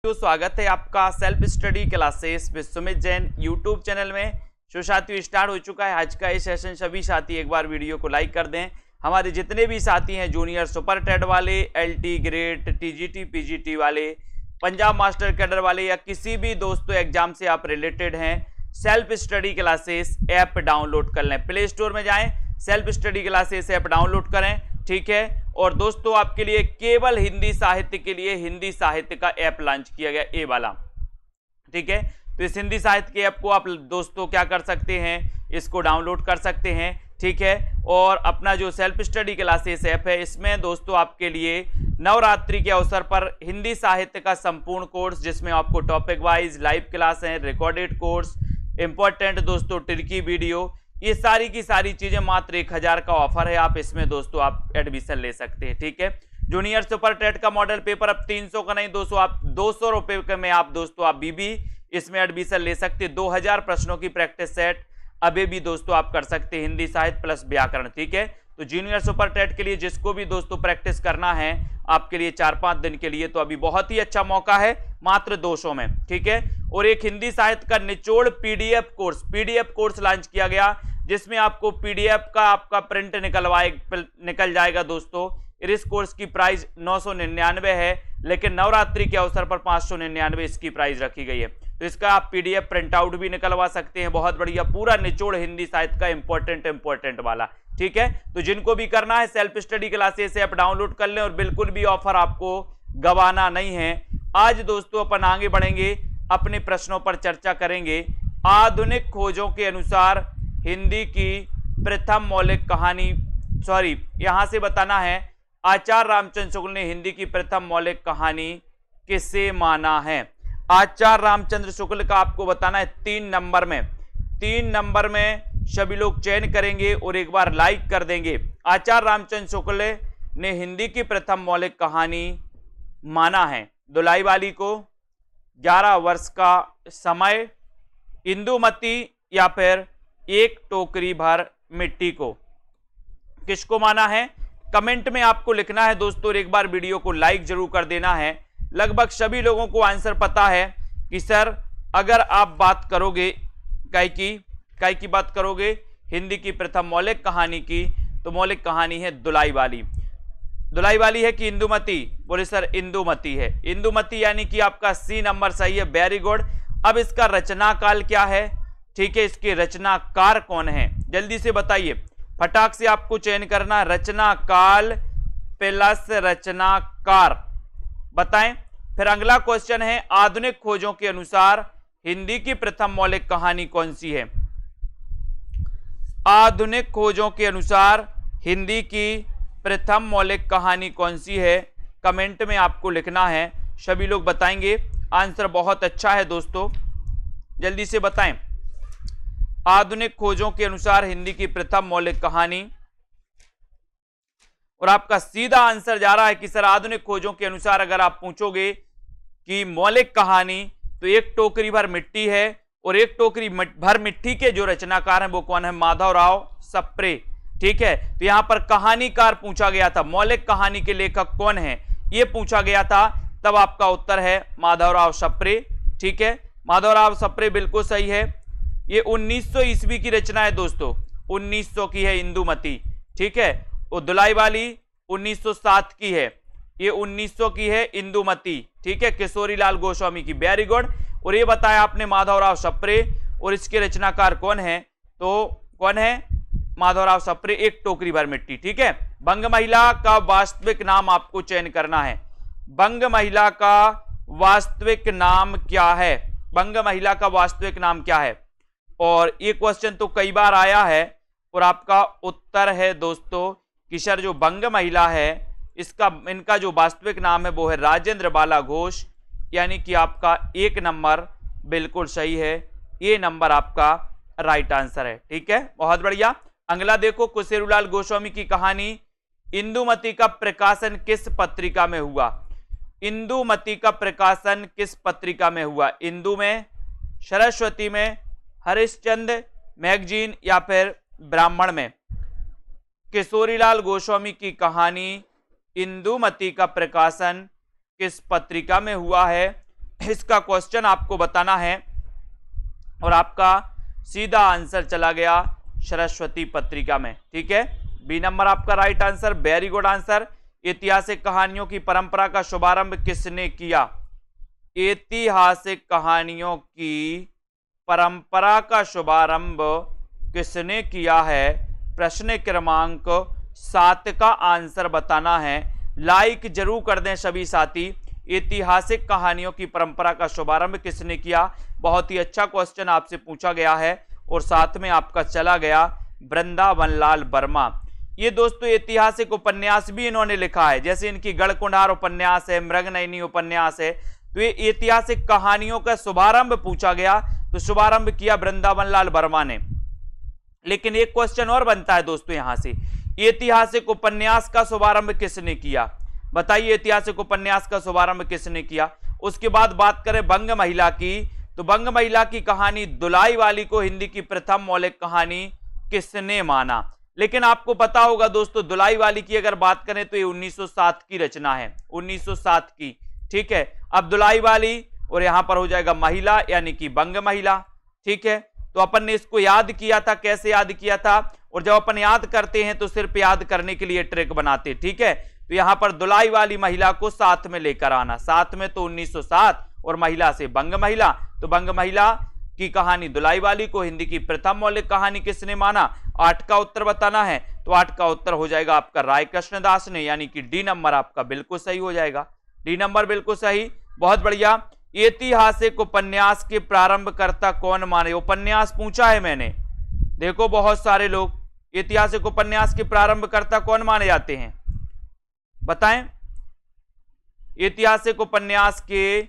तो स्वागत है आपका self study classes with Sumit Jain YouTube channel में। जो साथियों स्टार्ट हो चुका है आज का ये सेशन। सभी साथी एक बार वीडियो को लाइक कर दें। हमारे जितने भी साथी हैं जूनियर सुपर टेट वाले, एलटी ग्रेड, टीजीटी पीजीटी वाले, पंजाब मास्टर कैडर वाले या किसी भी दोस्तों एग्जाम से आप रिलेटेड हैं, self study classes app download कर लें। प्ले स्टोर में जाएं, self study classes app download करें, ठीक है। और दोस्तों आपके लिए केवल हिंदी साहित्य के लिए हिंदी साहित्य का ऐप लॉन्च किया गया, ए वाला, ठीक है। तो इस हिंदी साहित्य के ऐप को आप दोस्तों क्या कर सकते हैं, इसको डाउनलोड कर सकते हैं, ठीक है। और अपना जो सेल्फ स्टडी क्लासेस ऐप है इसमें दोस्तों आपके लिए नवरात्रि के अवसर पर हिंदी साहित्य का संपूर्ण कोर्स, जिसमें आपको टॉपिक वाइज लाइव क्लास है, रिकॉर्डेड कोर्स, इंपॉर्टेंट दोस्तों ट्रिकी वीडियो, ये सारी की सारी चीजें मात्र 1000 का ऑफर है। आप इसमें दोस्तों आप एडमिशन ले सकते हैं, ठीक है। जूनियर सुपर टेट का मॉडल पेपर अब 300 का नहीं दोस्तों, आप 200 रुपए में आप दोस्तों आप बीबी इसमें एडमिशन ले सकते हैं। 2000 प्रश्नों की प्रैक्टिस सेट अभी भी दोस्तों आप कर सकते हैं, हिंदी साहित्य प्लस व्याकरण, ठीक है। तो जूनियर सुपर टेट के लिए जिसको भी दोस्तों प्रैक्टिस करना है आपके लिए 4-5 दिन के लिए, तो अभी बहुत ही अच्छा मौका है मात्र 200 में, ठीक है। और एक हिंदी साहित्य का निचोड़ पीडीएफ कोर्स लॉन्च किया गया, जिसमें आपको पीडीएफ का आपका प्रिंट निकल जाएगा दोस्तों। इस कोर्स की प्राइस 999 है, लेकिन नवरात्रि के अवसर पर 599 इसकी प्राइस रखी गई है। तो इसका आप पीडीएफ प्रिंट आउट भी निकलवा सकते हैं। बहुत बढ़िया, पूरा निचोड़ हिंदी साहित्य का इंपॉर्टेंट वाला, ठीक है। तो जिनको भी करना है self study classes app download कर लें और बिल्कुल भी ऑफर आपको गवाना नहीं है। आज दोस्तों अपन आगे बढ़ेंगे, अपने प्रश्नों पर चर्चा करेंगे। आधुनिक खोजों के अनुसार हिंदी की प्रथम मौलिक कहानी, यहां से बताना है आचार्य रामचंद्र शुक्ल ने हिंदी की प्रथम मौलिक कहानी किसे माना है। आचार्य रामचंद्र शुक्ल का आपको बताना है 3 नंबर में सभी लोग चयन करेंगे और एक बार लाइक कर देंगे। आचार्य रामचंद्र शुक्ल ने हिंदी की प्रथम मौलिक कहानी माना है दुलाईवाली को, 11 वर्ष का समय, इंदुमती या फिर एक टोकरी भर मिट्टी को। किसको माना है कमेंट में आपको लिखना है दोस्तों, एक बार वीडियो को लाइक जरूर कर देना है। लगभग सभी लोगों को आंसर पता है कि सर अगर आप बात करोगे काय की बात करोगे हिंदी की प्रथम मौलिक कहानी की, तो मौलिक कहानी है दुलाईवाली है कि इंदुमती? बोले सर इंदुमती है। इंदुमती यानी कि आपका सी नंबर सही है, वेरी गुड। अब इसका रचना काल क्या है, ठीक है, इसके रचनाकार कौन है, जल्दी से बताइए, फटाक से आपको चयन करना। रचना काल प्लस रचनाकार बताएं। फिर अगला क्वेश्चन है आधुनिक खोजों के अनुसार हिंदी की प्रथम मौलिक कहानी कौन सी है। आधुनिक खोजों के अनुसार हिंदी की प्रथम मौलिक कहानी कौन सी है, कमेंट में आपको लिखना है। सभी लोग बताएंगे, आंसर बहुत अच्छा है दोस्तों, जल्दी से बताएं। आधुनिक खोजों के अनुसार हिंदी की प्रथम मौलिक कहानी, और आपका सीधा आंसर जा रहा है कि सर आधुनिक खोजों के अनुसार अगर आप पूछोगे कि मौलिक कहानी, तो एक टोकरी भर मिट्टी है, और एक टोकरी भर मिट्टी के जो रचनाकार हैं वो कौन है, माधवराव सप्रे, ठीक है। तो यहां पर कहानीकार पूछा गया था, मौलिक कहानी के लेखक कौन है यह पूछा गया था, तब आपका उत्तर है माधवराव सप्रे, ठीक है। माधवराव सप्रे बिल्कुल सही है। ये 1900 ईस्वी की रचना है दोस्तों, 1900 की है इंदुमती, ठीक है। और दुलाईवाली 1907 की है, ये 1900 की है इंदुमती, ठीक है, किशोरीलाल गोस्वामी की, वेरी गुड। और ये बताया आपने माधवराव सप्रे, और इसके रचनाकार कौन है, तो कौन है माधवराव सप्रे, एक टोकरी भर मिट्टी, ठीक है। बंग महिला का वास्तविक नाम आपको चयन करना है। बंग महिला का वास्तविक नाम क्या है, बंग महिला का वास्तविक नाम क्या है। और ये क्वेश्चन तो कई बार आया है, और आपका उत्तर है दोस्तों कि सर जो बंग महिला है इनका जो वास्तविक नाम है वो है राजेंद्र बाला घोष, यानी कि आपका 1 नंबर बिल्कुल सही है, ये नंबर आपका राइट आंसर है, ठीक है, बहुत बढ़िया। अगला देखो, कुशेरूलाल गोस्वामी की कहानी इंदुमती का प्रकाशन किस पत्रिका में हुआ। इंदुमती का प्रकाशन किस पत्रिका में हुआ, इंदु में, सरस्वती में, हरिश्चंद्र मैगजीन या फिर ब्राह्मण में। किशोरीलाल गोस्वामी की कहानी इंदुमती का प्रकाशन किस पत्रिका में हुआ है, इसका क्वेश्चन आपको बताना है और आपका सीधा आंसर चला गया सरस्वती पत्रिका में। ठीक है, बी नंबर आपका right answer. Very good answer. ऐतिहासिक कहानियों की परंपरा का शुभारंभ किसने किया? ऐतिहासिक कहानियों की परंपरा का शुभारंभ किसने किया है? प्रश्न क्रमांक 7 का आंसर बताना है। लाइक जरूर कर दें सभी साथी। ऐतिहासिक कहानियों की परंपरा का शुभारंभ किसने किया? बहुत ही अच्छा क्वेश्चन आपसे पूछा गया है और साथ में आपका चला गया वृंदावन लाल वर्मा। ये दोस्तों ऐतिहासिक उपन्यास भी इन्होंने लिखा है, जैसे इनकी गढ़कुंडार उपन्यास है, मृगनयनी उपन्यास है। तो ये ऐतिहासिक कहानियों का शुभारंभ पूछा गया, तो शुभारंभ किया वृंदावन लाल वर्मा ने। लेकिन एक क्वेश्चन और बनता है दोस्तों यहां से, ऐतिहासिक उपन्यास का शुभारंभ किसने किया? बताइए, ऐतिहासिक उपन्यास का शुभारंभ किसने किया? उसके बाद बात करें बंग महिला की, तो बंग महिला की कहानी दुलाई वाली को हिंदी की प्रथम मौलिक कहानी किसने माना? लेकिन आपको पता होगा दोस्तों, दुलाई वाली की अगर बात करें तो ये 1907 की रचना है, 1907 की। ठीक है, अब दुलाई वाली और यहां पर हो जाएगा महिला यानी कि बंग महिला। ठीक है, तो अपन ने इसको याद किया था, कैसे याद किया था? और जब अपन याद करते हैं तो सिर्फ याद करने के लिए ट्रिक बनाते। ठीक है, तो यहां पर दुलाई वाली महिला को साथ में लेकर आना, साथ में तो 1907 और महिला से बंग महिला। तो बंग महिला की कहानी दुलाई वाली को हिंदी की प्रथम मौलिक कहानी किसने माना? 8 का उत्तर बताना है। तो 8 का उत्तर हो जाएगा आपका राय कृष्णदास ने, यानी कि डी नंबर आपका बिल्कुल सही हो जाएगा। डी नंबर बिल्कुल सही, बहुत बढ़िया। ऐतिहासिक उपन्यास के प्रारंभकर्ता कौन माने? उपन्यास पूछा है मैंने, देखो बहुत सारे लोग ऐतिहासिक उपन्यास के प्रारंभकर्ता कौन माने जाते हैं, बताएं। ऐतिहासिक उपन्यास के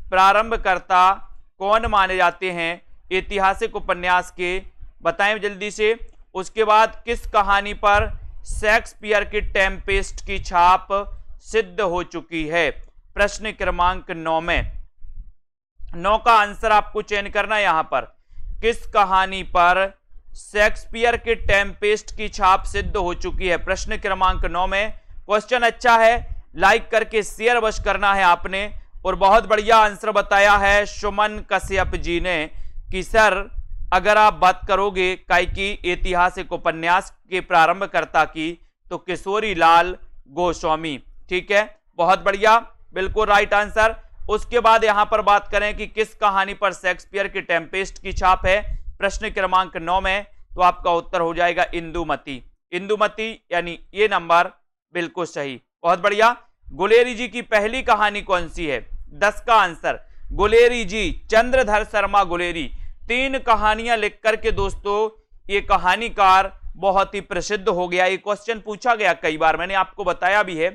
प्रारंभकर्ता कौन माने जाते हैं? ऐतिहासिक उपन्यास के बताएं जल्दी से। उसके बाद किस कहानी पर शेक्सपियर की टेम्पेस्ट की छाप सिद्ध हो चुकी है? प्रश्न क्रमांक 9 में 9 का आंसर आपको चयन करना है। यहां पर किस कहानी पर शेक्सपियर के टेम्पेस्ट की छाप सिद्ध हो चुकी है? प्रश्न क्रमांक 9 में। क्वेश्चन अच्छा है, लाइक करके शेयर अवश्य करना है आपने। और बहुत बढ़िया आंसर बताया है सुमन कश्यप जी ने कि सर अगर आप बात करोगे काय की ऐतिहासिक उपन्यास के प्रारंभकर्ता की, तो किशोरी लाल गोस्वामी। ठीक है, बहुत बढ़िया, बिल्कुल राइट आंसर। उसके बाद यहां पर बात करें कि किस कहानी पर शेक्सपियर की टेम्पेस्ट की छाप है? प्रश्न क्रमांक 9 में, तो आपका उत्तर हो जाएगा इंदुमती। इंदुमती यानी ये नंबर बिल्कुल सही, बहुत बढ़िया। गुलेरी जी की पहली कहानी कौन सी है? 10 का आंसर गुलेरी जी, चंद्रधर शर्मा गुलेरी। 3 कहानियां लिख करके दोस्तों ये कहानीकार बहुत ही प्रसिद्ध हो गया। ये क्वेश्चन पूछा गया कई बार, मैंने आपको बताया भी है।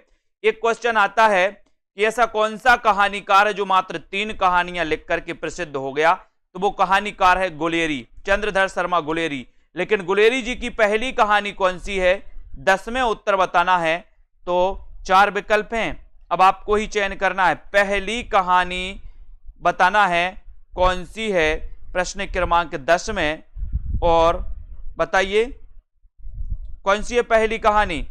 एक क्वेश्चन आता है कि ऐसा कौन सा कहानीकार है जो मात्र 3 कहानियां लिख करके प्रसिद्ध हो गया? तो वो कहानीकार है गुलेरी, चंद्रधर शर्मा गुलेरी। लेकिन गुलेरी जी की पहली कहानी कौन सी है? 10 में उत्तर बताना है। तो 4 विकल्प हैं, अब आपको ही चयन करना है। पहली कहानी बताना है कौन सी है प्रश्न क्रमांक 10 में, और बताइए कौन सी है पहली कहानी?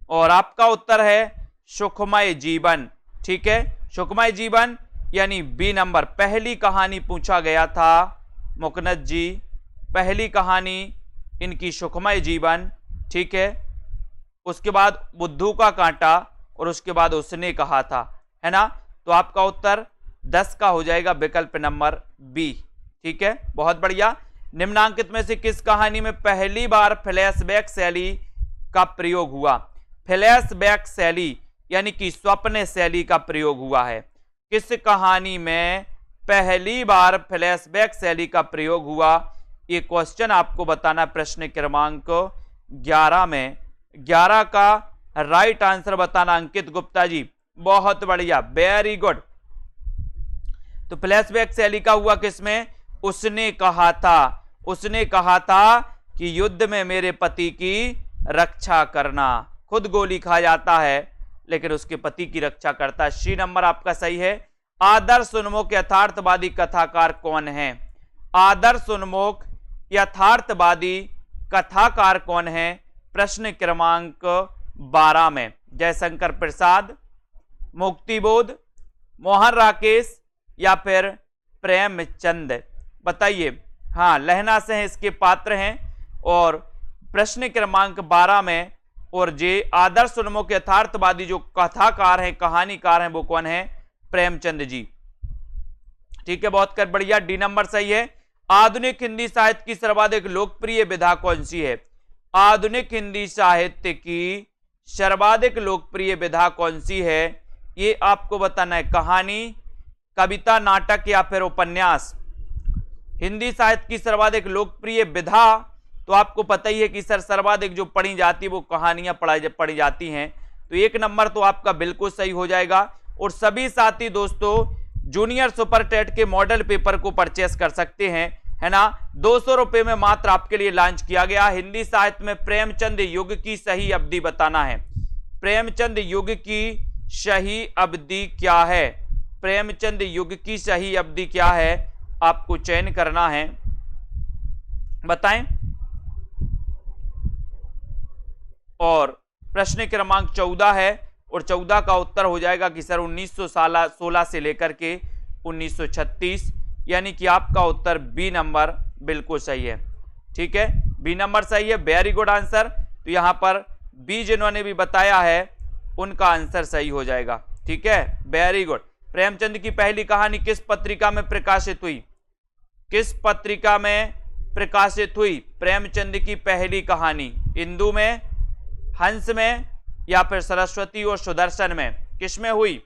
और आपका उत्तर है सुखमय जीवन। ठीक है, सुखमय जीवन यानी बी नंबर। पहली कहानी पूछा गया था मुकनद जी, पहली कहानी इनकी सुखमय जीवन। ठीक है, उसके बाद बुद्धू का कांटा और उसके बाद उसने कहा था, है ना? तो आपका उत्तर 10 का हो जाएगा विकल्प नंबर बी। ठीक है, बहुत बढ़िया। निम्नांकित में से किस कहानी में पहली बार फ्लैशबैक शैली का प्रयोग हुआ? फ्लैशबैक शैली यानी कि स्वप्न शैली का प्रयोग हुआ है। किस कहानी में पहली बार फ्लैशबैक शैली का प्रयोग हुआ? ये क्वेश्चन आपको बताना प्रश्न क्रमांक 11 में। 11 का राइट आंसर बताना अंकित गुप्ता जी, बहुत बढ़िया, वेरी गुड। तो फ्लैशबैक शैली का हुआ किसमें? उसने कहा था, उसने कहा था कि युद्ध में मेरे पति की रक्षा करना। खुद गोली खा जाता है लेकिन उसके पति की रक्षा करता है। सी नंबर आपका सही है। आदर्श उन्मुख यथार्थवादी कथाकार कौन है? आदर्श उन्मुख यथार्थवादी कथाकार कौन है? प्रश्न क्रमांक 12 में। जयशंकर प्रसाद, मुक्तिबोध, मोहन राकेश या फिर प्रेमचंद? बताइए। हाँ, लहना से हैं इसके पात्र हैं। और प्रश्न क्रमांक 12 में, और जे आदर्श उन्मुख यथार्थवादी जो कथाकार हैं, कहानीकार हैं, वो कौन है? प्रेमचंद जी। ठीक है, बहुत कर बढ़िया। डी नंबर सही है। आधुनिक हिंदी साहित्य की सर्वाधिक लोकप्रिय विधा कौन सी है? आधुनिक हिंदी साहित्य की सर्वाधिक लोकप्रिय विधा कौन सी है? ये आपको बताना है। कहानी, कविता, नाटक या फिर उपन्यास? हिंदी साहित्य की सर्वाधिक लोकप्रिय विधा तो आपको पता ही है कि सर सर्वाधिक जो पढ़ी जाती है वो कहानियां पढ़ी जाती हैं। तो 1 नंबर तो आपका बिल्कुल सही हो जाएगा। और सभी साथी दोस्तों जूनियर सुपर टेट के मॉडल पेपर को परचेस कर सकते हैं, है ना। 200 रुपए में मात्र आपके लिए लॉन्च किया गया। हिंदी साहित्य में प्रेमचंद युग की सही अवधि बताना है। प्रेमचंद युग की सही अवधि क्या है? प्रेमचंद युग की सही अवधि क्या है? आपको चयन करना है, बताएं। और प्रश्न क्रमांक 14 है, और 14 का उत्तर हो जाएगा कि सर 1916 से लेकर के 1936, यानी कि आपका उत्तर बी नंबर बिल्कुल सही है। ठीक है, बी नंबर सही है। Very good answer. तो यहां पर बी जिन्होंने भी बताया है उनका आंसर सही हो जाएगा। ठीक है, वेरी गुड। प्रेमचंद की पहली कहानी किस पत्रिका में प्रकाशित हुई? किस पत्रिका में प्रकाशित हुई प्रेमचंद की पहली कहानी? इंदु में, हंस में या फिर सरस्वती और सुदर्शन में? किसमें हुई?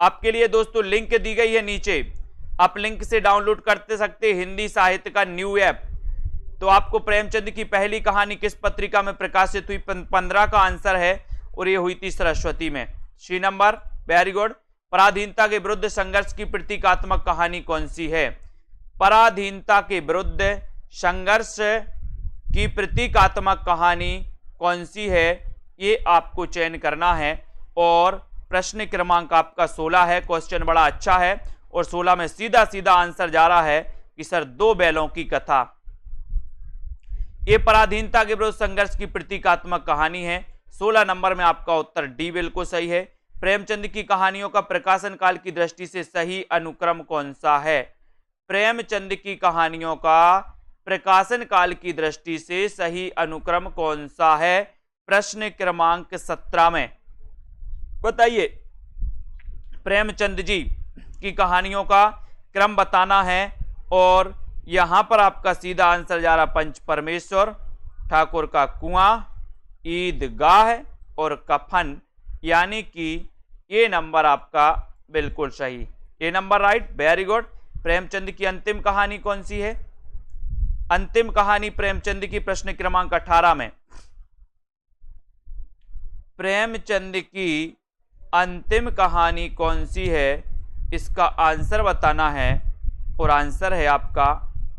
आपके लिए दोस्तों लिंक दी गई है नीचे, आप लिंक से डाउनलोड करते सकते हिंदी साहित्य का न्यू ऐप। तो आपको प्रेमचंद की पहली कहानी किस पत्रिका में प्रकाशित हुई? 15 का आंसर है, और ये हुई थी सरस्वती में। C number, very good. पराधीनता के विरुद्ध संघर्ष की प्रतीकात्मक कहानी कौन सी है? पराधीनता के विरुद्ध संघर्ष की प्रतीकात्मक कहानी कौन सी है? ये आपको चयन करना है। और प्रश्न क्रमांक आपका 16 है। क्वेश्चन बड़ा अच्छा है, और 16 में सीधा सीधा आंसर जा रहा है कि सर 2 बैलों की कथा। ये पराधीनता के विरुद्ध संघर्ष की प्रतीकात्मक कहानी है। 16 नंबर में आपका उत्तर डी बिल्कुल सही है। प्रेमचंद की कहानियों का प्रकाशन काल की दृष्टि से सही अनुक्रम कौन सा है? प्रेमचंद की कहानियों का प्रकाशन काल की दृष्टि से सही अनुक्रम कौन सा है? प्रश्न क्रमांक 17 में बताइए। प्रेमचंद जी की कहानियों का क्रम बताना है, और यहां पर आपका सीधा आंसर जा रहा पंच परमेश्वर, ठाकुर का कुआं, ईदगाह और कफन, यानी कि ये नंबर आपका बिल्कुल सही। ये number right, very good. Premchand की अंतिम कहानी कौन सी है? अंतिम कहानी प्रेमचंद की प्रश्न क्रमांक 18 में। प्रेमचंद की अंतिम कहानी कौन सी है? इसका आंसर बताना है, और आंसर है आपका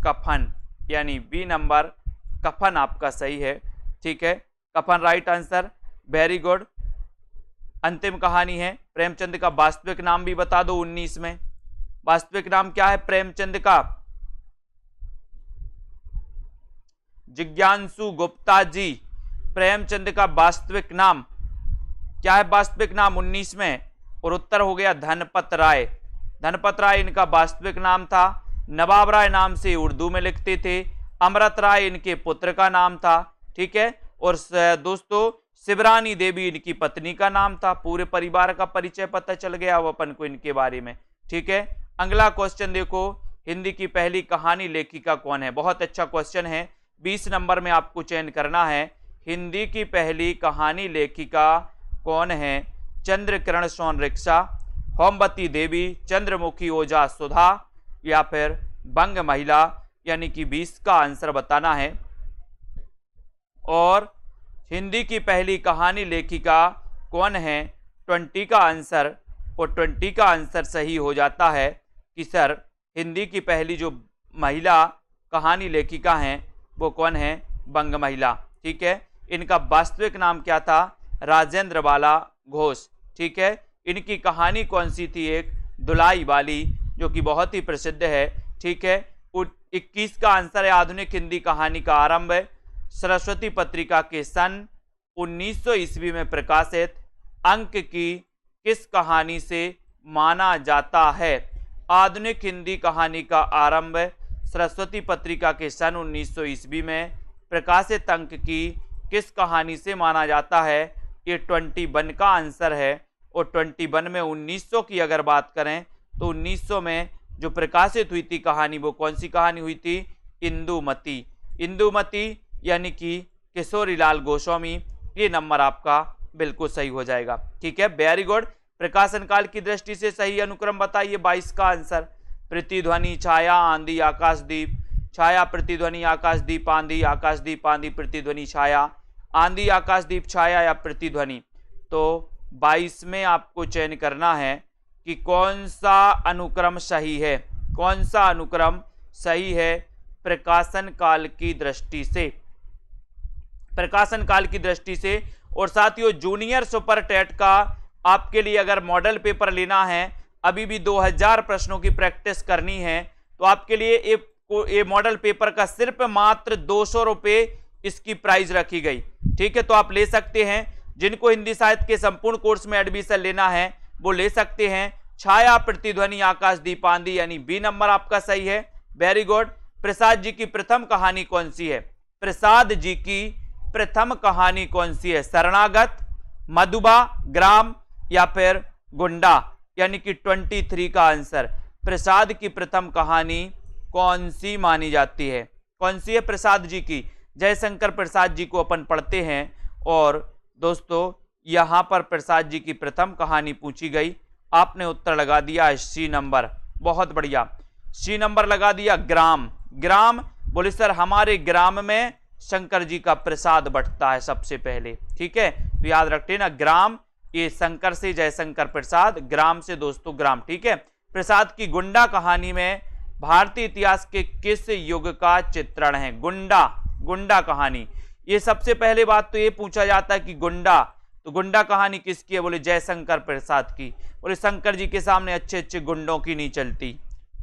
कफन, यानी बी नंबर कफन आपका सही है। ठीक है, कफन राइट आंसर, वेरी गुड। अंतिम कहानी है। प्रेमचंद का वास्तविक नाम भी बता दो 19 में। वास्तविक नाम क्या है प्रेमचंद का? जिज्ञांसु गुप्ता जी, प्रेमचंद का वास्तविक नाम क्या है? वास्तविक नाम 19 में, और उत्तर हो गया धनपत राय। धनपत राय इनका वास्तविक नाम था। नवाब राय नाम से उर्दू में लिखते थे। अमृत राय इनके पुत्र का नाम था। ठीक है, और दोस्तों शिवरानी देवी इनकी पत्नी का नाम था। पूरे परिवार का परिचय पता चल गया वो अपन को इनके बारे में। ठीक है, अगला क्वेश्चन देखो, हिंदी की पहली कहानी लेखिका कौन है? बहुत अच्छा क्वेश्चन है। 20 नंबर में आपको चयन करना है, हिंदी की पहली कहानी लेखिका कौन है? चंद्रकिरण सोनरिक्शा, होमवती देवी, चंद्रमुखी ओझा सुधा या फिर बंग महिला, यानी कि 20 का आंसर बताना है। और हिंदी की पहली कहानी लेखिका कौन है? 20 का आंसर, और 20 का आंसर सही हो जाता है कि सर हिंदी की पहली जो महिला कहानी लेखिका हैं वो कौन है? बंग महिला। ठीक है, इनका वास्तविक नाम क्या था? राजेंद्र बाला घोष। ठीक है, इनकी कहानी कौन सी थी? एक दुलाई वाली, जो कि बहुत ही प्रसिद्ध है। ठीक है, 21 का आंसर है आधुनिक हिंदी कहानी का आरंभ, सरस्वती पत्रिका के सन 1900 ईस्वी में प्रकाशित अंक की किस कहानी से माना जाता है? आधुनिक हिंदी कहानी का आरंभ सरस्वती पत्रिका के सन 1900 ईस्वी में प्रकाशित अंक की किस कहानी से माना जाता है? ये 21 का आंसर है। और 21 में 1900 की अगर बात करें तो 1900 में जो प्रकाशित हुई थी कहानी, वो कौन सी कहानी हुई थी? इंदुमती। इंदुमती यानी कि किशोरीलाल गोस्वामी। ये नंबर आपका बिल्कुल सही हो जाएगा। ठीक है, वेरी गुड। प्रकाशन काल की दृष्टि से सही अनुक्रम बताइए। 22 का आंसर प्रतिध्वनि, छाया, आंधी, आकाशदीप, छाया, प्रतिध्वनि, आकाशदीप, आंधी, आकाशदीप, आंधी, प्रतिध्वनि, छाया, आंधी, आकाशदीप, छाया या प्रतिध्वनि। तो 22 में आपको चयन करना है कि कौन सा अनुक्रम सही है, कौन सा अनुक्रम सही है प्रकाशन काल की दृष्टि से, प्रकाशन काल की दृष्टि से। और साथियों, जूनियर सुपर टेट का आपके लिए अगर मॉडल पेपर लेना है, अभी भी 2000 प्रश्नों की प्रैक्टिस करनी है, तो आपके लिए ये मॉडल पेपर का सिर्फ मात्र 200 रुपये इसकी प्राइस रखी गई। ठीक है, तो आप ले सकते हैं। जिनको हिंदी साहित्य के संपूर्ण कोर्स में एडमिशन लेना है वो ले सकते हैं। छाया, प्रतिध्वनि, आकाशदीप, आंधी यानी बी नंबर आपका सही है। Very good. प्रसाद जी की प्रथम कहानी कौन सी है? प्रसाद जी की प्रथम कहानी कौन सी है? शरणागत, मधुबा, ग्राम या फिर गुंडा यानी कि 23 का आंसर। प्रसाद की प्रथम कहानी कौन सी मानी जाती है? कौन सी है प्रसाद जी की? जयशंकर प्रसाद जी को अपन पढ़ते हैं। और दोस्तों, यहां पर प्रसाद जी की प्रथम कहानी पूछी गई, आपने उत्तर लगा दिया सी नंबर। बहुत बढ़िया, सी नंबर लगा दिया। ग्राम, ग्राम बोले सर हमारे ग्राम में शंकर जी का प्रसाद बंटता है सबसे पहले। ठीक है, तो याद रखते ना, ग्राम ये शंकर से जयशंकर प्रसाद, ग्राम से दोस्तों ग्राम। ठीक है। प्रसाद की गुंडा कहानी में भारतीय इतिहास के किस युग का चित्रण है? गुंडा, गुंडा कहानी। ये सबसे पहले बात तो ये पूछा जाता है कि गुंडा, तो गुंडा कहानी किसकी है? बोले जयशंकर प्रसाद की। बोले शंकर जी के सामने अच्छे अच्छे गुंडों की नहीं चलती।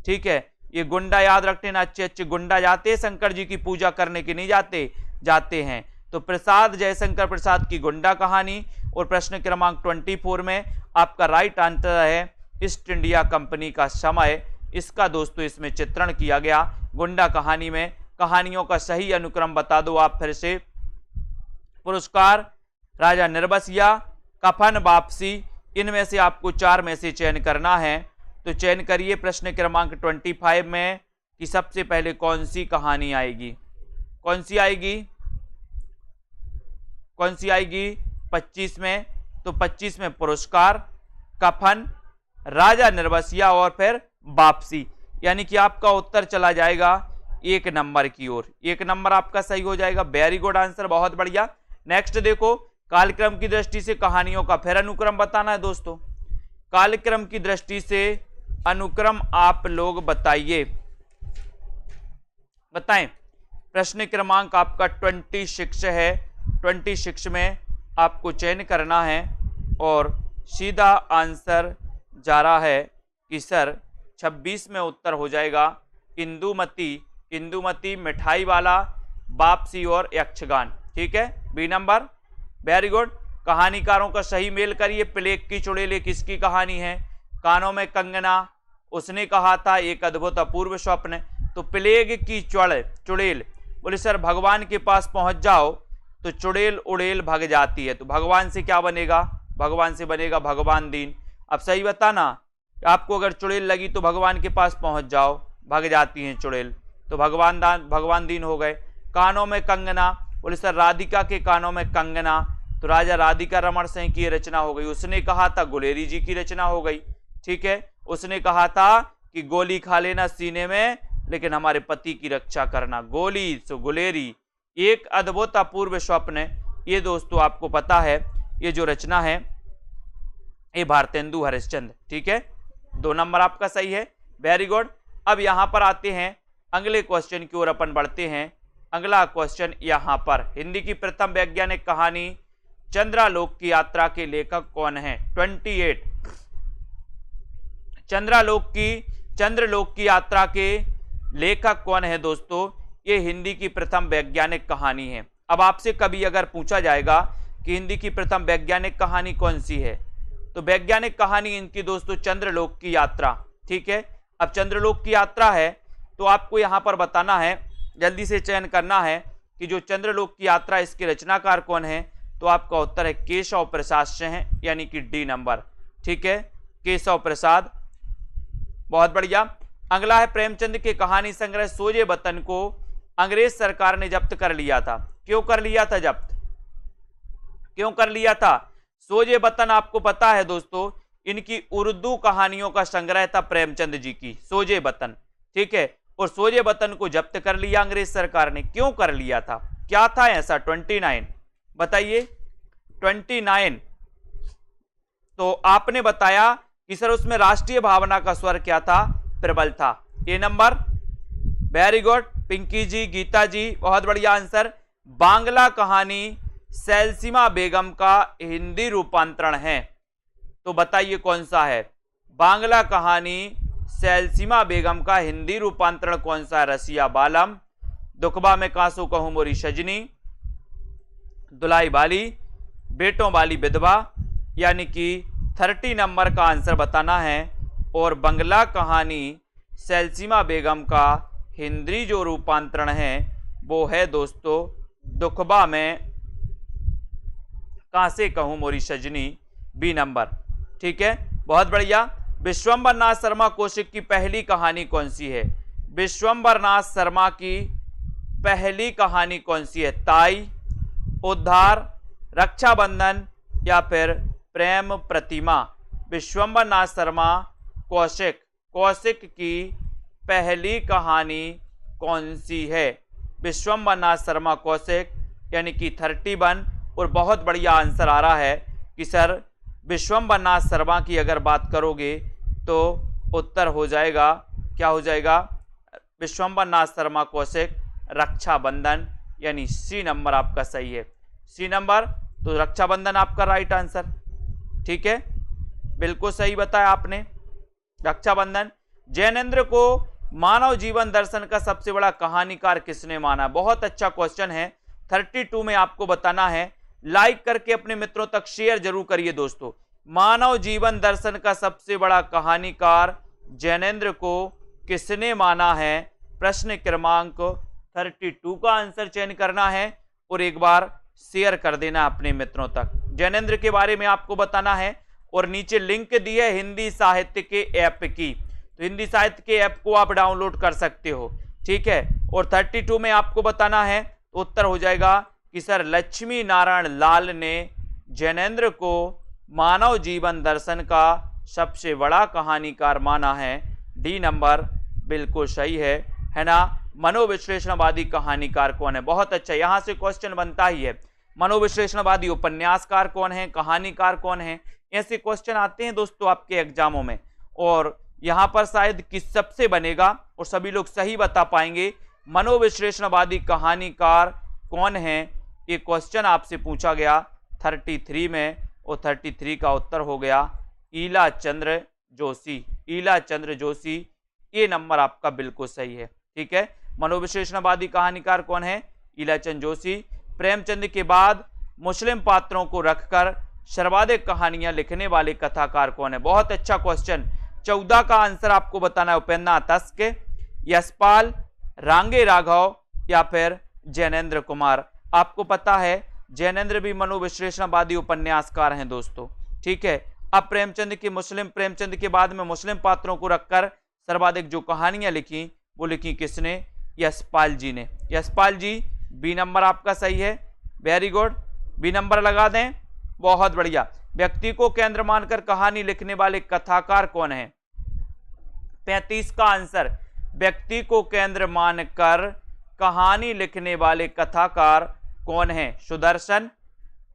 ठीक है, ये गुंडा याद रखते ना, अच्छे अच्छे गुंडा जाते हैं शंकर जी की पूजा करने के, नहीं जाते? जाते हैं। तो प्रसाद, जयशंकर प्रसाद की गुंडा कहानी। और प्रश्न क्रमांक 24 में आपका राइट आंसर है ईस्ट इंडिया कंपनी का समय। इसका दोस्तों इसमें चित्रण किया गया गुंडा कहानी में। कहानियों का सही अनुक्रम बता दो आप फिर से। पुरस्कार, राजा निर्बसिया, कफन, वापसी, इनमें से आपको 4 में से चयन करना है। तो चयन करिए प्रश्न क्रमांक 25 में कि सबसे पहले कौन सी कहानी आएगी? कौन सी आएगी? कौन सी आएगी 25 में? तो 25 में पुरस्कार, कफन, राजा निर्बसिया और फिर वापसी। यानी कि आपका उत्तर चला जाएगा 1 नंबर की ओर। 1 नंबर आपका सही हो जाएगा। वेरी गुड आंसर, बहुत बढ़िया। नेक्स्ट देखो, कालक्रम की दृष्टि से कहानियों का फिर अनुक्रम बताना है दोस्तों। कालक्रम की दृष्टि से अनुक्रम आप लोग बताइए, बताएं। प्रश्न क्रमांक आपका 26 है। 26 में आपको चयन करना है और सीधा आंसर जा रहा है कि सर 26 में उत्तर हो जाएगा इंदुमती, इंदुमती, मिठाई वाला, वापसी और यक्षगान। ठीक है, बी नंबर। Very good. कहानीकारों का सही मेल करिए। प्लेग की चुड़ैल किसकी कहानी है? कानों में कंगना, उसने कहा था एक अद्भुत अपूर्व स्वप्न। तो प्लेग की चुड़ैल बोले सर भगवान के पास पहुंच जाओ तो चुड़ैल उड़ेल भग जाती है। तो भगवान से क्या बनेगा? भगवान से बनेगा भगवान दीन। अब सही बताना, आपको अगर चुड़ैल लगी तो भगवान के पास पहुंच जाओ, भग जाती हैं चुड़ैल, तो भगवान दीन हो गए। कानों में कंगना बोले सर राधिका के कानों में कंगना, तो राजा राधिका रमण सिंह की रचना हो गई। उसने कहा था गुलेरी जी की रचना हो गई। ठीक है, उसने कहा था कि गोली खा लेना सीने में लेकिन हमारे पति की रक्षा करना, गोली सो गुलेरी, एक अद्भुत अपूर्व स्वप्न। ये दोस्तों आपको पता है ये जो रचना है ये भारतेंदु हरिश्चंद्र। ठीक है, 2 नंबर आपका सही है। Very good. अब यहां पर आते हैं अगले क्वेश्चन की ओर अपन बढ़ते हैं। अगला क्वेश्चन यहां पर, हिंदी की प्रथम वैज्ञानिक कहानी चंद्रालोक की यात्रा के लेखक कौन है? 28। चंद्रलोक की यात्रा के लेखक कौन है दोस्तों? ये हिंदी की प्रथम वैज्ञानिक कहानी है। अब आपसे कभी अगर पूछा जाएगा कि हिंदी की प्रथम वैज्ञानिक कहानी कौन सी है? तो वैज्ञानिक कहानी इनकी दोस्तों चंद्रलोक की यात्रा। ठीक है, अब चंद्रलोक की यात्रा है तो आपको यहां पर बताना है, जल्दी से चयन करना है कि जो चंद्रलोक की यात्रा इसके रचनाकार कौन है। तो आपका उत्तर है केशव प्रसाद सिंह, यानी कि डी नंबर। ठीक है, केशव प्रसाद, बहुत बढ़िया। अगला है प्रेमचंद के कहानी संग्रह सोजे वतन को अंग्रेज सरकार ने जब्त कर लिया था। क्यों कर लिया था जब्त? क्यों कर लिया था? सोजे वतन आपको पता है दोस्तों, इनकी उर्दू कहानियों का संग्रह था प्रेमचंद जी की, सोजे वतन। ठीक है, और सोजे वतन को जब्त कर लिया अंग्रेज सरकार ने। क्यों कर लिया था? क्या था ऐसा? 29, बताइए 29। तो आपने बताया कि सर उसमें राष्ट्रीय भावना का स्वर क्या था? प्रबल था। ए नंबर, वेरी गुड। पिंकी जी, गीता जी, बहुत बढ़िया आंसर। बांग्ला कहानी सैलसीमा बेगम का हिंदी रूपांतरण है, तो बताइए कौन सा है? बांग्ला कहानी सैलसीमा बेगम का हिंदी रूपांतरण कौन सा है? रसिया बालम, दुखबा में कांसू कहूं मोरी सजनी, दुलाई बाली, बेटों वाली विधवा, यानी कि 30 नंबर का आंसर बताना है। और बंगला कहानी सैलसीमा बेगम का हिंदी जो रूपांतरण है वो है दोस्तों दुखबा में कांसे कहूं मोरी सजनी, बी नंबर। ठीक है, बहुत बढ़िया। विश्वंबर नाथ शर्मा कौशिक की पहली कहानी कौन सी है? विश्वंबर नाथ शर्मा की पहली कहानी कौन सी है? ताई, उद्धार, रक्षाबंधन या फिर प्रेम प्रतिमा? विश्वंबर नाथ शर्मा कौशिक की पहली कहानी कौन सी है? विश्वंबर नाथ शर्मा कौशिक, यानी कि 31। और बहुत बढ़िया आंसर आ रहा है कि सर विश्वंबर नाथ शर्मा की अगर बात करोगे तो उत्तर हो जाएगा, क्या हो जाएगा? विश्वंबर नाथ शर्मा कौशिक, रक्षाबंधन, यानी सी नंबर आपका सही है। सी नंबर, तो रक्षाबंधन आपका राइट आंसर। ठीक है, बिल्कुल सही बताया आपने, रक्षाबंधन। जैनेंद्र को मानव जीवन दर्शन का सबसे बड़ा कहानीकार किसने माना? बहुत अच्छा क्वेश्चन है। 32 में आपको बताना है, लाइक करके अपने मित्रों तक शेयर जरूर करिए दोस्तों। मानव जीवन दर्शन का सबसे बड़ा कहानीकार जैनेंद्र को किसने माना है? प्रश्न क्रमांक 32 का आंसर चयन करना है और एक बार शेयर कर देना अपने मित्रों तक। जैनेंद्र के बारे में आपको बताना है और नीचे लिंक दी है हिंदी साहित्य के ऐप की, तो हिंदी साहित्य के ऐप को आप डाउनलोड कर सकते हो। ठीक है, और 32 में आपको बताना है, तो उत्तर हो जाएगा कि सर लक्ष्मी नारायण लाल ने जैनेंद्र को मानव जीवन दर्शन का सबसे बड़ा कहानीकार माना है। डी नंबर बिल्कुल सही है ना? मनोविश्लेषणवादी कहानीकार कौन है? बहुत अच्छा, यहां से क्वेश्चन बनता ही है। मनोविश्लेषणवादी उपन्यासकार कौन है? कहानीकार कौन है? ऐसे क्वेश्चन आते हैं दोस्तों आपके एग्जामों में, और यहां पर शायद किस सबसे बनेगा और सभी लोग सही बता पाएंगे। मनोविश्लेषणवादी कहानीकार कौन है, ये क्वेश्चन आपसे पूछा गया 33 में, और 33 का उत्तर हो गया ईला चंद्र जोशी। ईला चंद्र जोशी, ये नंबर आपका बिल्कुल सही है। ठीक है, मनोविश्लेषणवादी कहानीकार कौन है? ईलाचंद जोशी। प्रेमचंद के बाद मुस्लिम पात्रों को रखकर सर्वाधिक कहानियां लिखने वाले कथाकार कौन है? बहुत अच्छा क्वेश्चन। 14 का आंसर आपको बताना है। उपेंद्र तस्क, यशपाल, रांगे राघव या फिर जैनेंद्र कुमार। आपको पता है जैनेंद्र भी मनोविश्लेषणवादी उपन्यासकार हैं दोस्तों। ठीक है, अब प्रेमचंद के बाद में मुस्लिम पात्रों को रखकर सर्वाधिक जो कहानियां लिखी वो लिखी किसने? यशपाल जी ने। यशपाल जी, बी नंबर आपका सही है। वेरी गुड, बी नंबर लगा दें, बहुत बढ़िया। व्यक्ति को केंद्र मानकर कहानी लिखने वाले कथाकार कौन है? 35 का आंसर, व्यक्ति को केंद्र मानकर कहानी लिखने वाले कथाकार कौन है? सुदर्शन,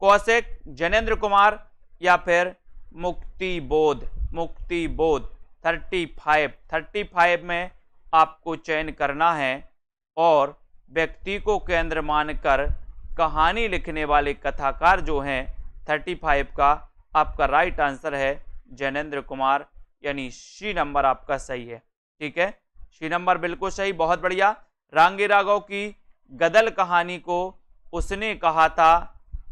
कौशिक, जैनेंद्र कुमार या फिर मुक्तिबोध? मुक्तिबोध। 35 में आपको चयन करना है, और व्यक्ति को केंद्र मानकर कहानी लिखने वाले कथाकार जो हैं 35 का आपका राइट आंसर है जैनेंद्र कुमार, यानी सी नंबर आपका सही है। ठीक है, सी नंबर बिल्कुल सही, बहुत बढ़िया। रांगे राघव की गदल कहानी को उसने कहा था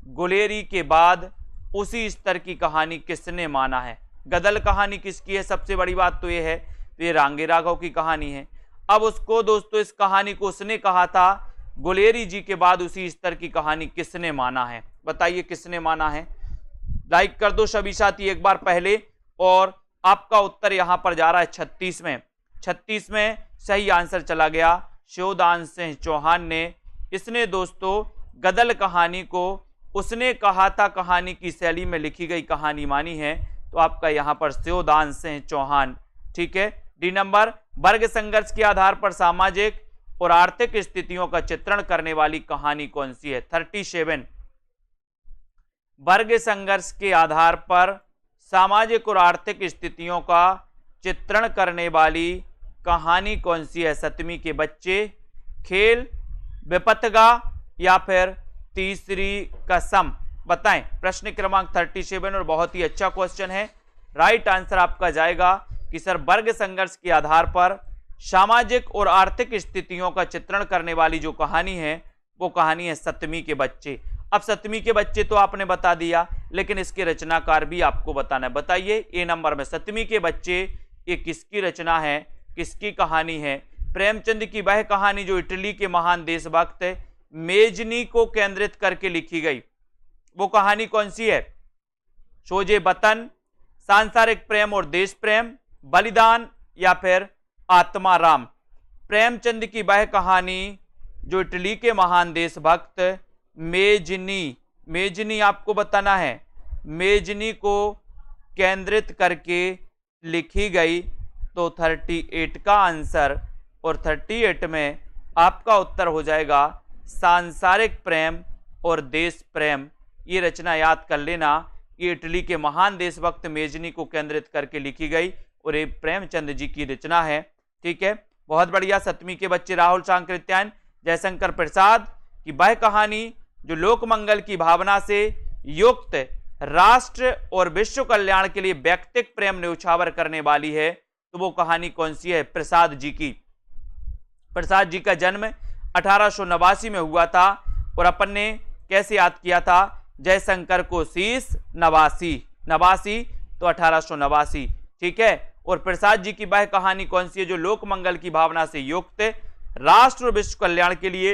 गुलेरी के बाद उसी स्तर की कहानी किसने माना है? गदल कहानी किसकी है? सबसे बड़ी बात तो ये है, तो ये रांगे राघव की कहानी है। अब उसको दोस्तों, इस कहानी को उसने कहा था, गुलेरी जी के बाद उसी स्तर की कहानी किसने माना है? बताइए किसने माना है? लाइक कर दो सभी साथी एक बार पहले। और आपका उत्तर यहां पर जा रहा है 36 में। 36 में सही आंसर चला गया शिवदान सिंह चौहान ने। इसने दोस्तों गदल कहानी को उसने कहा था कहानी की शैली में लिखी गई कहानी मानी है। तो आपका यहां पर शिवदान सिंह चौहान। ठीक है। डी नंबर, वर्ग संघर्ष के आधार पर सामाजिक और आर्थिक स्थितियों का चित्रण करने वाली कहानी कौन सी है? 37। वर्ग संघर्ष के आधार पर सामाजिक और आर्थिक स्थितियों का चित्रण करने वाली कहानी कौन सी है? 7वीं के बच्चे, खेल, विपथगा या फिर तीसरी कसम? बताएं। प्रश्न क्रमांक 37 और बहुत ही अच्छा क्वेश्चन है। राइट आंसर आपका जाएगा कि सर वर्ग संघर्ष के आधार पर सामाजिक और आर्थिक स्थितियों का चित्रण करने वाली जो कहानी है वो कहानी है 7वीं के बच्चे। अब 7वीं के बच्चे तो आपने बता दिया, लेकिन इसके रचनाकार भी आपको बताना है। बताइए ए नंबर में 7वीं के बच्चे ये किसकी रचना है, किसकी कहानी है? प्रेमचंद की वह कहानी जो इटली के महान देशभक्त मेजनी को केंद्रित करके लिखी गई, वो कहानी कौन सी है? सोजे वतन, सांसारिक प्रेम और देश प्रेम, बलिदान या फिर आत्माराम? प्रेमचंद की वह कहानी जो इटली के महान देशभक्त मेजनी आपको बताना है, मेजनी को केंद्रित करके लिखी गई। तो 38 का आंसर, और 38 में आपका उत्तर हो जाएगा सांसारिक प्रेम और देश प्रेम। ये रचना याद कर लेना, ये इटली के महान देशभक्त मेजनी को केंद्रित करके लिखी गई और ये प्रेमचंद जी की रचना है। ठीक है, बहुत बढ़िया। 7वीं के बच्चे राहुल सांकृत्यायन, जयशंकर प्रसाद की वह कहानी जो लोकमंगल की भावना से युक्त राष्ट्र और विश्व कल्याण के लिए व्यक्तिगत प्रेम न्यौछावर करने वाली है, तो वो कहानी कौन सी है? प्रसाद जी की। प्रसाद जी का जन्म 1889 में हुआ था और अपन ने कैसे याद किया था? जयशंकर को शीश नवासी तो 1889। ठीक है। और प्रसाद जी की वह कहानी कौन सी है जो लोकमंगल की भावना से युक्त राष्ट्र और विश्व कल्याण के लिए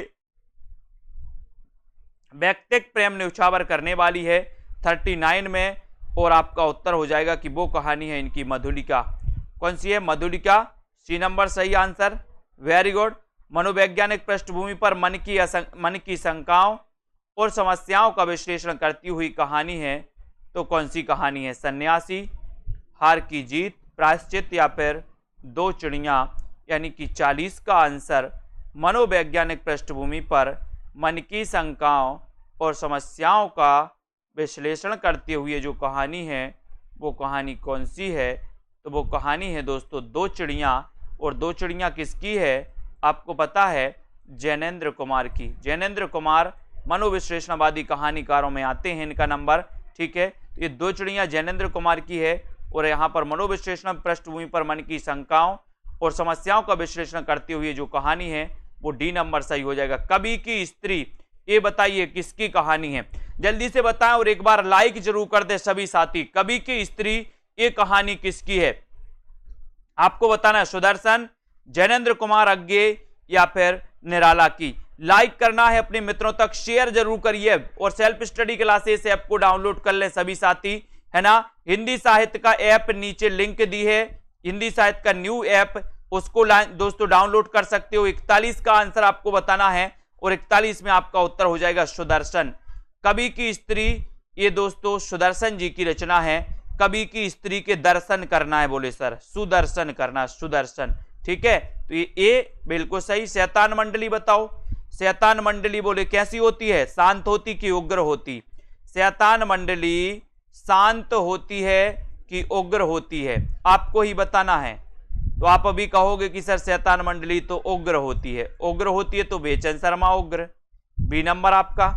व्यक्तिगत प्रेम न्यौछावर करने वाली है? 39 में। और आपका उत्तर हो जाएगा कि वो कहानी है इनकी मधुलिका। कौन सी है? मधुलिका। सी नंबर सही आंसर, वेरी गुड। मनोवैज्ञानिक पृष्ठभूमि पर मन की शंकाओं और समस्याओं का विश्लेषण करती हुई कहानी है, तो कौन सी कहानी है? सन्यासी, हार की जीत, प्रायश्चित या फिर दो चिड़िया? यानी कि 40 का आंसर, मनोवैज्ञानिक पृष्ठभूमि पर मन की शंकाओं और समस्याओं का विश्लेषण करते हुए जो कहानी है वो कहानी कौन सी है? तो वो कहानी है दोस्तों दो चिड़िया। और दो चिड़िया किसकी है? आपको पता है, जैनेन्द्र कुमार की। जैनेन्द्र कुमार मनोविश्लेषणवादी कहानीकारों में आते हैं, इनका नंबर। ठीक है, ये दो चिड़िया जैनेन्द्र कुमार की है और यहाँ पर मनोविश्लेषण पृष्ठभूमि पर मन की शंकाओं और समस्याओं का विश्लेषण करते हुए जो कहानी है वो डी नंबर सही हो जाएगा। कवि की स्त्री, ये बताइए किसकी कहानी है? जल्दी से बताएं और एक बार लाइक जरूर कर दे सभी साथी। कवि की स्त्री ये कहानी किसकी है? आपको बताना है, सुदर्शन, जैनेन्द्र कुमार अज्ञे या फिर निराला की। लाइक करना है, अपने मित्रों तक शेयर जरूर करिए और सेल्फ स्टडी क्लासेस ऐप को डाउनलोड कर लें सभी साथी, है ना। हिंदी साहित्य का ऐप नीचे लिंक दी है, हिंदी साहित्य का न्यू ऐप, उसको दोस्तों डाउनलोड कर सकते हो। 41 का आंसर आपको बताना है और 41 में आपका उत्तर हो जाएगा सुदर्शन। कवि की स्त्री ये दोस्तों सुदर्शन जी की रचना है। कवि की स्त्री के दर्शन करना है, बोले सर सुदर्शन करना, सुदर्शन। ठीक है, तो ये बिल्कुल सही। शैतान मंडली बताओ। शैतान मंडली बोले कैसी होती है? शांत होती कि उग्र होती? शैतान मंडली शांत होती है कि उग्र होती है? आपको ही बताना है। तो आप अभी कहोगे कि सर शैतान मंडली तो उग्र होती है। उग्र होती है तो बेचैन शर्मा उग्र, बी नंबर आपका।